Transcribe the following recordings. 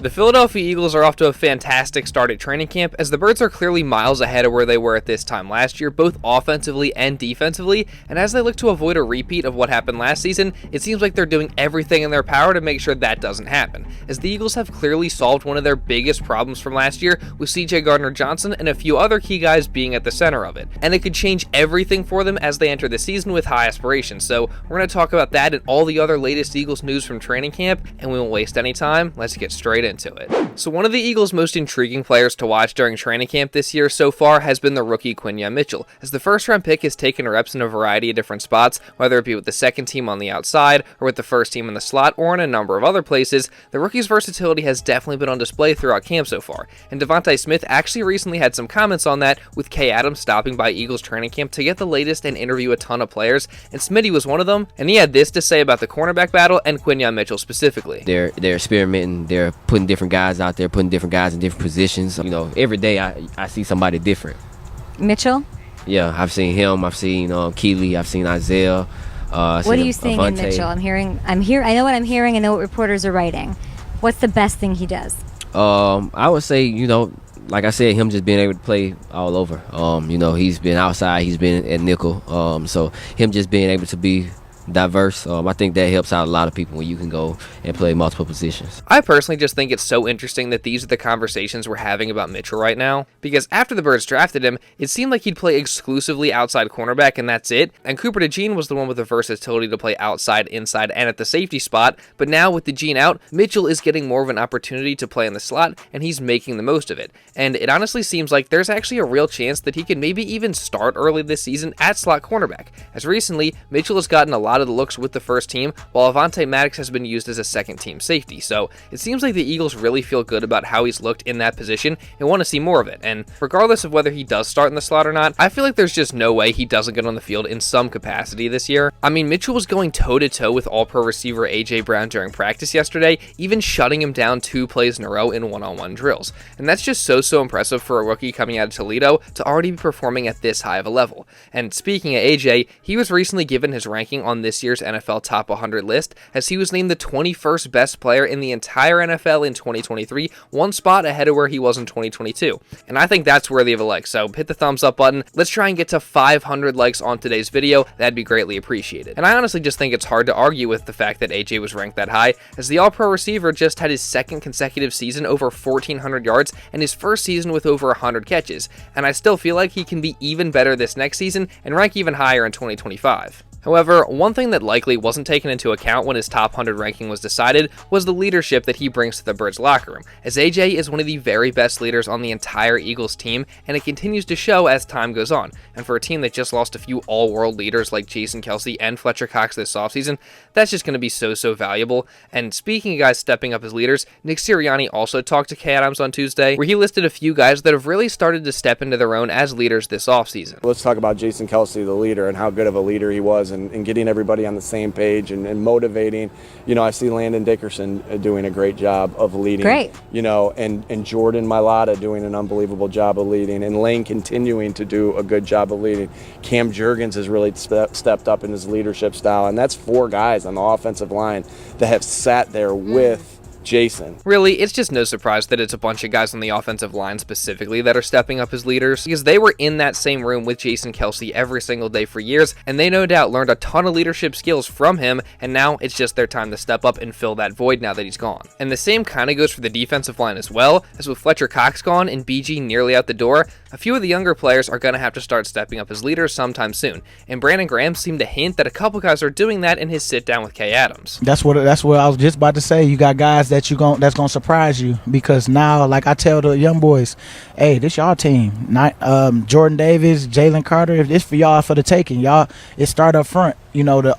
The Philadelphia Eagles are off to a fantastic start at training camp, as the Birds are clearly miles ahead of where they were at this time last year, both offensively and defensively, and as they look to avoid a repeat of what happened last season, it seems like they're doing everything in their power to make sure that doesn't happen, as the Eagles have clearly solved one of their biggest problems from last year, with CJ Gardner-Johnson and a few other key guys being at the center of it, and it could change everything for them as they enter the season with high aspirations. So we're going to talk about that and all the other latest Eagles news from training camp, and we won't waste any time. Let's get straight into it. So one of the Eagles' most intriguing players to watch during training camp this year so far has been the rookie Quinyon Mitchell, as the first-round pick has taken reps in a variety of different spots, whether it be with the second team on the outside, or with the first team in the slot, or in a number of other places. The rookie's versatility has definitely been on display throughout camp so far, and DeVonta Smith actually recently had some comments on that, with Kay Adams stopping by Eagles training camp to get the latest and interview a ton of players, and Smitty was one of them, and he had this to say about the cornerback battle and Quinyon Mitchell specifically. They're experimenting, they're putting different guys out there, putting different guys in different positions. You know, every day I see somebody different. Mitchell? Yeah, I've seen him, I've seen Keely, I've seen Isaiah. What are you seeing in Mitchell? I know what I'm hearing, I know what reporters are writing. What's the best thing he does? I would say, like I said, him just being able to play all over. He's been outside, he's been at nickel. So him just being able to be diverse, I think that helps out a lot of people when you can go and play multiple positions. I personally just think it's so interesting that these are the conversations we're having about Mitchell right now, because after the Birds drafted him, it seemed like he'd play exclusively outside cornerback and that's it, and Cooper DeJean was the one with the versatility to play outside, inside, and at the safety spot, but now with DeJean out, Mitchell is getting more of an opportunity to play in the slot, and he's making the most of it, and it honestly seems like there's actually a real chance that he could maybe even start early this season at slot cornerback, as recently, Mitchell has gotten a lot of the looks with the first team, while Avonte Maddox has been used as a second-team safety, so it seems like the Eagles really feel good about how he's looked in that position and want to see more of it, and regardless of whether he does start in the slot or not, I feel like there's just no way he doesn't get on the field in some capacity this year. I mean, Mitchell was going toe-to-toe with all-pro receiver A.J. Brown during practice yesterday, even shutting him down 2 plays in a row in one-on-one drills, and that's just so impressive for a rookie coming out of Toledo to already be performing at this high of a level. And speaking of A.J., he was recently given his ranking on this year's NFL Top 100 list, as he was named the 21st best player in the entire NFL in 2023, one spot ahead of where he was in 2022. And I think that's worthy of a like, so hit the thumbs up button. Let's try and get to 500 likes on today's video. That'd be greatly appreciated. And I honestly just think it's hard to argue with the fact that AJ was ranked that high, as the All-Pro receiver just had his second consecutive season over 1,400 yards and his first season with over 100 catches. And I still feel like he can be even better this next season and rank even higher in 2025. However, one thing that likely wasn't taken into account when his top 100 ranking was decided was the leadership that he brings to the Birds locker room, as AJ is one of the very best leaders on the entire Eagles team, and it continues to show as time goes on. And for a team that just lost a few all-world leaders like Jason Kelce and Fletcher Cox this offseason, that's just going to be so valuable. And speaking of guys stepping up as leaders, Nick Sirianni also talked to Kay Adams on Tuesday, where he listed a few guys that have really started to step into their own as leaders this offseason. Let's talk about Jason Kelce, the leader, and how good of a leader he was. And getting everybody on the same page and motivating. I see Landon Dickerson doing a great job of leading. Great. And Jordan Mailata doing an unbelievable job of leading, and Lane continuing to do a good job of leading. Cam Jurgens has really stepped up in his leadership style, and that's 4 guys on the offensive line that have sat there with Jason. Really, it's just no surprise that it's a bunch of guys on the offensive line specifically that are stepping up as leaders, because they were in that same room with Jason Kelce every single day for years, and they no doubt learned a ton of leadership skills from him, and now it's just their time to step up and fill that void now that he's gone. And the same kind of goes for the defensive line as well, as with Fletcher Cox gone and BG nearly out the door, a few of the younger players are going to have to start stepping up as leaders sometime soon, and Brandon Graham seemed to hint that a couple guys are doing that in his sit-down with Kay Adams. That's what I was just about to say. You got guys that's gonna surprise you, because now, like I tell the young boys, hey, this y'all team. Jordan Davis, Jalen Carter, if this for y'all for the taking, y'all, it start up front. The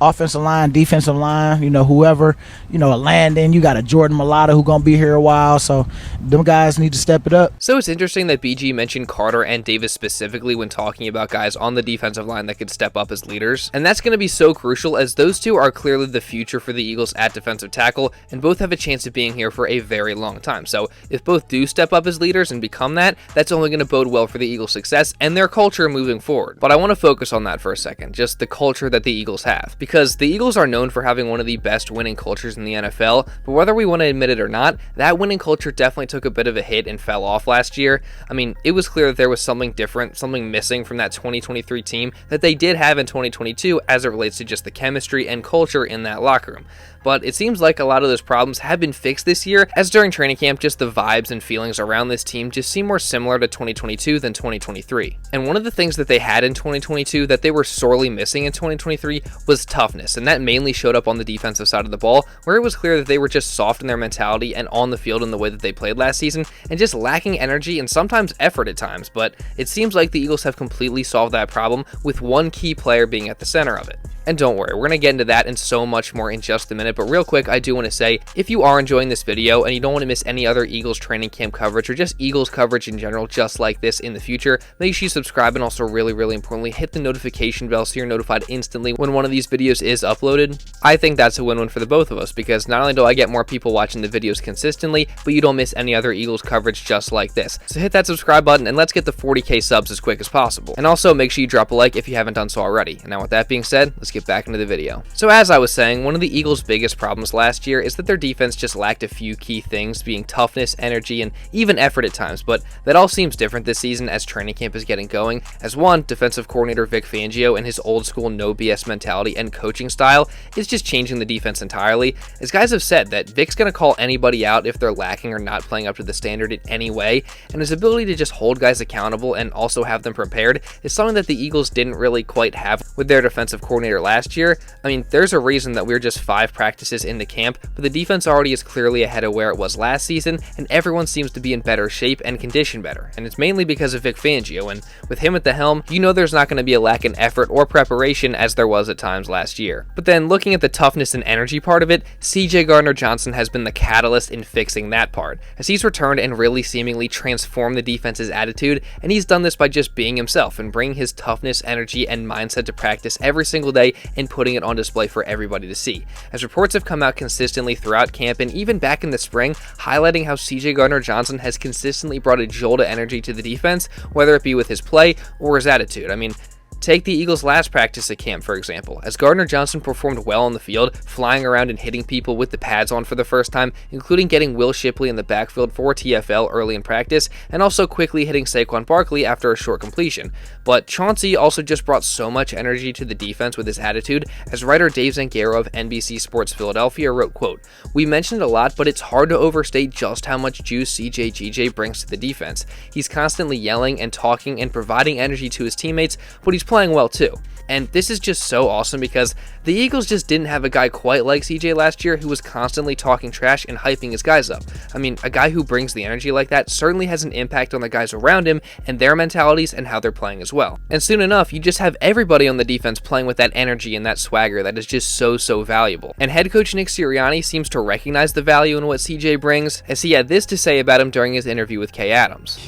offensive line, defensive line, whoever, a Landon, you got a Jordan Mailata who gonna be here a while, so them guys need to step it up. So it's interesting that BG mentioned mention Carter and Davis specifically when talking about guys on the defensive line that could step up as leaders. And that's going to be so crucial as those two are clearly the future for the Eagles at defensive tackle, and both have a chance of being here for a very long time. So if both do step up as leaders and become that, that's only going to bode well for the Eagles' success and their culture moving forward. But I want to focus on that for a second, just the culture that the Eagles have. Because the Eagles are known for having one of the best winning cultures in the NFL, but whether we want to admit it or not, that winning culture definitely took a bit of a hit and fell off last year. I mean, it was clear that there was something different, something missing from that 2023 team that they did have in 2022 as it relates to just the chemistry and culture in that locker room. But it seems like a lot of those problems have been fixed this year, as during training camp, just the vibes and feelings around this team just seem more similar to 2022 than 2023. And one of the things that they had in 2022 that they were sorely missing in 2023 was toughness, and that mainly showed up on the defensive side of the ball, where it was clear that they were just soft in their mentality and on the field in the way that they played last season, and just lacking energy and sometimes effort at times. But it seems like the Eagles have completely solved that problem with one key player being at the center of it. And don't worry, we're going to get into that and so much more in just a minute, but real quick, I do want to say, if you are enjoying this video and you don't want to miss any other Eagles training camp coverage or just Eagles coverage in general just like this in the future, make sure you subscribe and also really importantly, hit the notification bell so you're notified instantly when one of these videos is uploaded. I think that's a win-win for the both of us, because not only do I get more people watching the videos consistently, but you don't miss any other Eagles coverage just like this. So hit that subscribe button and let's get the 40K subs as quick as possible. And also make sure you drop a like if you haven't done so already. And now with that being said, let's get back into the video. So as I was saying, one of the Eagles' biggest problems last year is that their defense just lacked a few key things, being toughness, energy, and even effort at times, but that all seems different this season as training camp is getting going, as one, defensive coordinator Vic Fangio and his old school no BS mentality and coaching style is just changing the defense entirely, as guys have said that Vic's going to call anybody out if they're lacking or not playing up to the standard in any way, and his ability to just hold guys accountable and also have them prepared is something that the Eagles didn't really quite have with their defensive coordinator last year. I mean, there's a reason that we're just 5 practices into camp, but the defense already is clearly ahead of where it was last season, and everyone seems to be in better shape and conditioned better, and it's mainly because of Vic Fangio, and with him at the helm, you know there's not going to be a lack in effort or preparation as there was at times last year. But then looking at the toughness and energy part of it, CJ Gardner-Johnson has been the catalyst in fixing that part, as he's returned and really seemingly transformed the defense's attitude, and he's done this by just being himself and bringing his toughness, energy, and mindset to practice every single day and putting it on display for everybody to see, as reports have come out consistently throughout camp and even back in the spring, highlighting how CJ Gardner-Johnson has consistently brought a jolt of energy to the defense, whether it be with his play or his attitude. I mean, take the Eagles' last practice at camp, for example, as Gardner-Johnson performed well on the field, flying around and hitting people with the pads on for the first time, including getting Will Shipley in the backfield for TFL early in practice, and also quickly hitting Saquon Barkley after a short completion. But Chauncey also just brought so much energy to the defense with his attitude, as writer Dave Zangaro of NBC Sports Philadelphia wrote, quote, "We mentioned it a lot, but it's hard to overstate just how much juice CJ brings to the defense. He's constantly yelling and talking and providing energy to his teammates, but he's playing well too." And this is just so awesome because the Eagles just didn't have a guy quite like CJ last year who was constantly talking trash and hyping his guys up. I mean, a guy who brings the energy like that certainly has an impact on the guys around him and their mentalities and how they're playing as well. And soon enough, you just have everybody on the defense playing with that energy and that swagger that is just so valuable. And head coach Nick Sirianni seems to recognize the value in what CJ brings, as he had this to say about him during his interview with Kay Adams.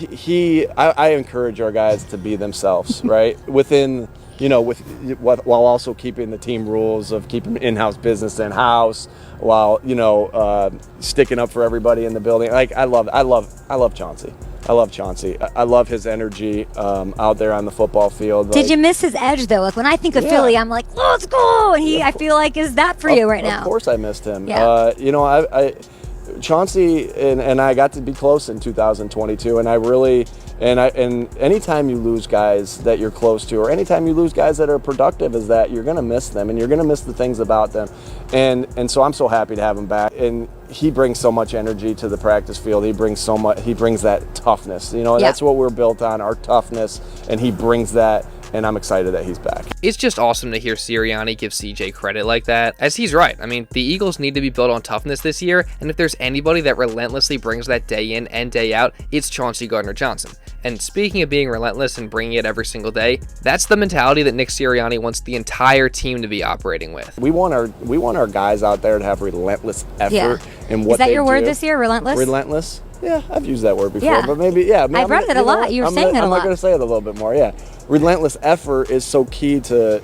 I encourage our guys to be themselves, right? Within, while also keeping the team rules of keeping in-house business in-house, while sticking up for everybody in the building. Like I love Chauncey. I love Chauncey. I love his energy out there on the football field. Did you miss his edge though? Like when I think of Philly, I'm like, let's go. And I feel like is that for you right now? Of course, I missed him. Yeah. Chauncey and I got to be close in 2022, and I really. And anytime you lose guys that you're close to, or anytime you lose guys that are productive, is that you're going to miss them, and you're going to miss the things about them. And so I'm so happy to have him back. And he brings so much energy to the practice field. He brings so much. He brings that toughness. That's what we're built on, our toughness, and he brings that. And I'm excited that he's back. It's just awesome to hear Sirianni give CJ credit like that, as he's right. I mean, the Eagles need to be built on toughness this year, and if there's anybody that relentlessly brings that day in and day out, it's Chauncey Gardner-Johnson. And speaking of being relentless and bringing it every single day, that's the mentality that Nick Sirianni wants the entire team to be operating with. We want our guys out there to have relentless effort in what they do. Is that your word this year, relentless? Relentless. Yeah, I've used that word before, Yeah. but maybe, yeah. I've read it a lot. You were saying it a lot. I'm going to say it a little bit more, yeah. Relentless effort is so key to,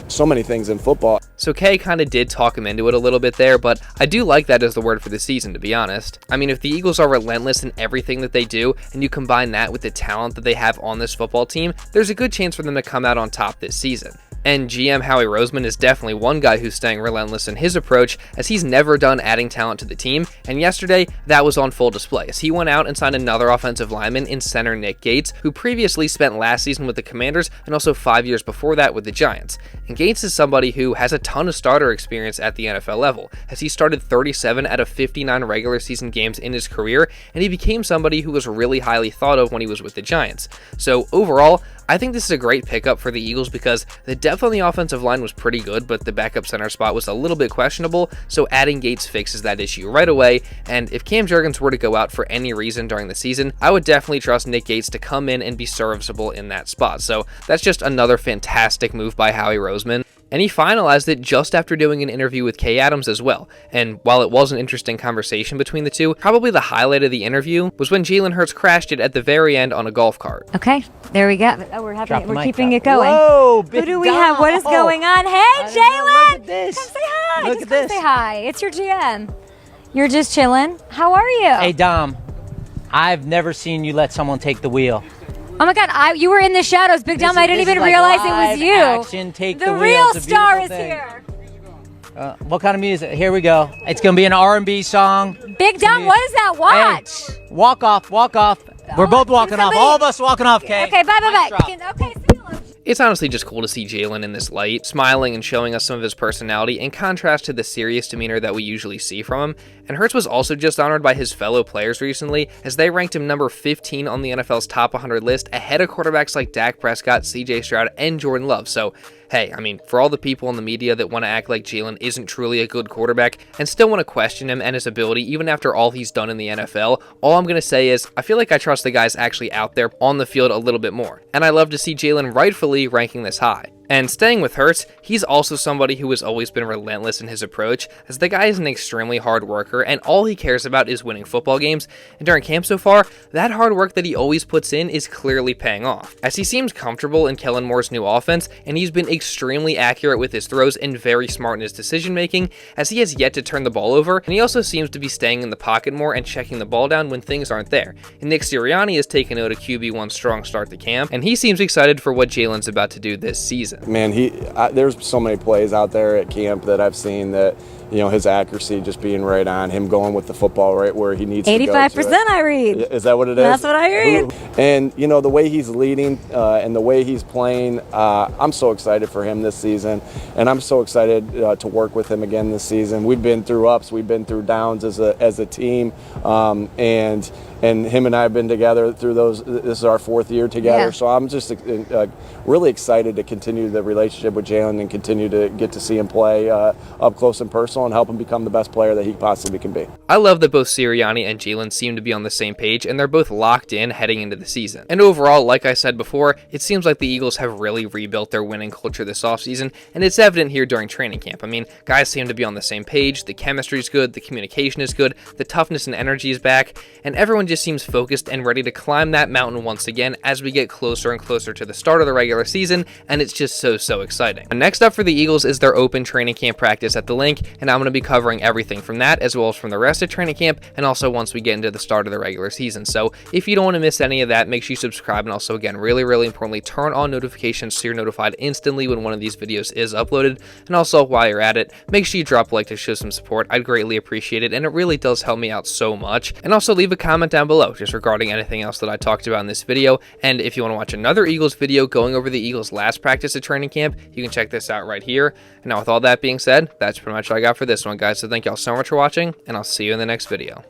so many things in football. So Kay kind of did talk him into it a little bit there, but I do like that as the word for the season, to be honest. I mean, if the Eagles are relentless in everything that they do, and you combine that with the talent that they have on this football team, there's a good chance for them to come out on top this season. And GM Howie Roseman is definitely one guy who's staying relentless in his approach, as he's never done adding talent to the team, and yesterday that was on full display as he went out and signed another offensive lineman in center Nick Gates, who previously spent last season with the Commanders and also 5 years before that with the Giants. And Gates is somebody who has a ton of starter experience at the NFL level, as he started 37 out of 59 regular season games in his career, and he became somebody who was really highly thought of when he was with the Giants. So overall, I think this is a great pickup for the Eagles because the depth on the offensive line was pretty good, but the backup center spot was a little bit questionable, so adding Gates fixes that issue right away. And if Cam Jurgens were to go out for any reason during the season, I would definitely trust Nick Gates to come in and be serviceable in that spot. So that's just another fantastic move by Howie Roseman. And he finalized it just after doing an interview with Kay Adams as well. And while it was an interesting conversation between the two, probably the highlight of the interview was when Jalen Hurts crashed it at the very end on a golf cart. Okay, there we go. Oh, we're keeping it going. Whoa, who do we have? What is going on? Hey, Jalen! Look at this. Come say hi. Look Just at come this. say hi. It's your GM. You're just chilling. How are you? Hey, Dom, I've never seen you let someone take the wheel. Oh my God, you were in the shadows, Big Dom. I didn't even realize it was you. Action, take the wheel. real It's a star is beautiful thing. here. What kind of music? Here we go. It's going to be an R&B song. Big Dom, what is that? Watch. Hey, walk off, walk off. We're both walking off. All of us walking off, Kay. Okay, bye. Mic drop. Okay, see you later. It's honestly just cool to see Jalen in this light, smiling and showing us some of his personality in contrast to the serious demeanor that we usually see from him. And Hurts was also just honored by his fellow players recently, as they ranked him number 15 on the NFL's top 100 list, ahead of quarterbacks like Dak Prescott, CJ Stroud, and Jordan Love. So, hey, I mean, for all the people in the media that want to act like Jalen isn't truly a good quarterback and still want to question him and his ability even after all he's done in the NFL, all I'm going to say is I feel like I trust the guys actually out there on the field a little bit more. And I love to see Jalen rightfully ranking this high. And staying with Hurts, he's also somebody who has always been relentless in his approach, as the guy is an extremely hard worker and all he cares about is winning football games. And during camp so far, that hard work that he always puts in is clearly paying off, as he seems comfortable in Kellen Moore's new offense, and he's been extremely accurate with his throws and very smart in his decision making, as he has yet to turn the ball over, and he also seems to be staying in the pocket more and checking the ball down when things aren't there. And Nick Sirianni has taken out a QB1 strong start to camp, and he seems excited for what Jalen's about to do this season. Man, there's so many plays out there at camp that I've seen that, his accuracy just being right on, him going with the football right where he needs to go. 85% I read. Is that what it is? That's what I read. And, the way he's leading and the way he's playing, I'm so excited for him this season. And I'm so excited to work with him again this season. We've been through ups, we've been through downs as a team. And him and I have been together through those. This is our 4th year together. Yeah. So I'm just really excited to continue the relationship with Jalen and continue to get to see him play up close and personal and help him become the best player that he possibly can be. I love that both Sirianni and Jalen seem to be on the same page, and they're both locked in heading into the season. And overall, like I said before, it seems like the Eagles have really rebuilt their winning culture this offseason, and it's evident here during training camp. I mean, guys seem to be on the same page, the chemistry's good, the communication is good, the toughness and energy is back, and everyone just seems focused and ready to climb that mountain once again as we get closer and closer to the start of the regular season, and it's just so exciting. And next up for the Eagles is their open training camp practice at the Link, and I'm going to be covering everything from that as well as from the rest of training camp, and also once we get into the start of the regular season. So if you don't want to miss any of that, make sure you subscribe, and also again, really importantly, turn on notifications so you're notified instantly when one of these videos is uploaded. And also, while you're at it, make sure you drop a like to show some support. I'd greatly appreciate it, and it really does help me out so much. And also leave a comment down below just regarding anything else that I talked about in this video. And if you want to watch another Eagles video going over the Eagles' last practice at training camp, you can check this out right here. And now with all that being said, that's pretty much all I got for this one, guys. So thank y'all so much for watching, and I'll see you in the next video.